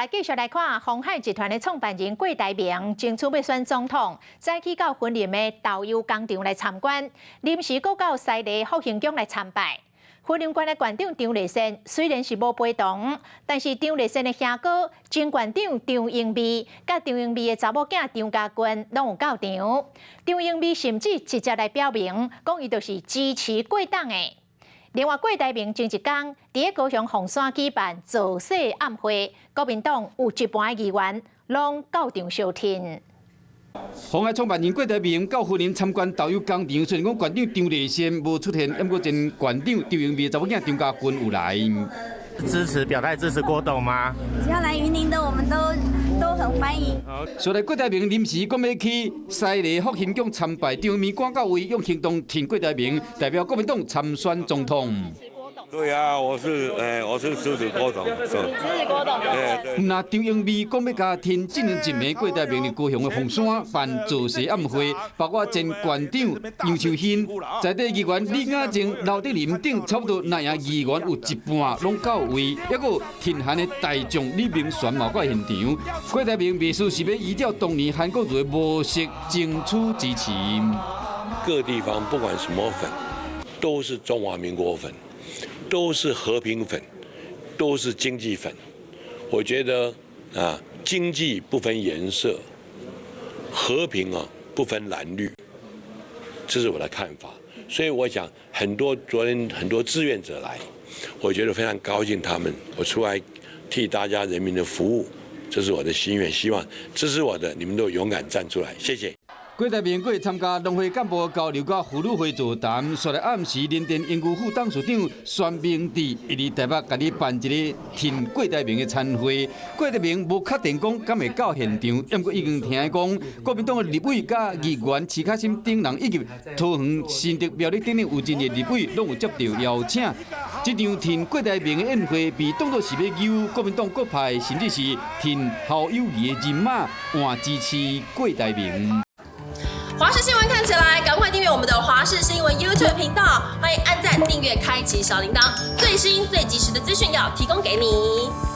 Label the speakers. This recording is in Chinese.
Speaker 1: 来继续来看，鸿海集团的创办人郭台铭争取要选总统，早起到云林的豆油工厂来参观，临时阁到西螺复兴宫来参拜。云林县的县长张丽仙虽然是无陪同，但是张丽仙的兄哥前县长张英美，甲张英美的查某囝张家军拢有到场。张英美甚至直接来表明，讲伊就是支持郭党的。另外，郭台铭前一天伫高雄凤山举办造势暗会，国民党有一半议员拢到场收听。
Speaker 2: 鸿海创办人郭台铭到云林参观豆油工厂，虽然讲县长张丽仙无出现，不过前县长张英美查某囝张家军有来。
Speaker 3: 表态支持郭董吗？
Speaker 4: 只要来云林的，我们都很欢迎。
Speaker 2: 所以郭台铭临时讲要去西螺复兴宫参拜，张英美赶到位用行动挺郭台铭，代表国民党参选总统。
Speaker 5: 对啊，我是支持郭董，支持
Speaker 4: 郭董。
Speaker 2: 那张英美讲要甲天进行一名郭台铭的高雄的凤山办造势暗会，包括前县长杨秀欣、在地议员李雅静、刘德林等差不多那样议员有一半拢到位，还有挺韩的大众李明选嘛到现场。郭台铭秘书是要依照当年韩国瑜的模式争取支持。
Speaker 5: 各地方不管什么粉，都是中华民国粉。都是和平粉，都是经济粉。我觉得经济不分颜色，和平不分蓝绿，这是我的看法。所以我想，昨天很多志愿者来，我觉得非常高兴，我出来替大家人民的服务，这是我的心愿。希望支持我的你们都勇敢站出来，谢谢。
Speaker 2: 郭台铭会参加农会干部交流甲妇女会座谈，说来暗时联电研究副董事长宣明志一日台北家己办一个挺郭台铭的餐会。郭台铭无确定讲敢会到现场，不过已经听讲国民党的立委甲议员徐巧芯等人以及桃园新竹苗栗等有真的立委拢有接到邀请。这场挺郭台铭的宴会被当作是要揪国民党各派，甚至是挺好友谊的人马，换支持郭台铭。
Speaker 6: 华视新闻看起来，赶快订阅我们的华视新闻 YouTube 频道，欢迎按赞、订阅、开启小铃铛，最新最及时的资讯要提供给你。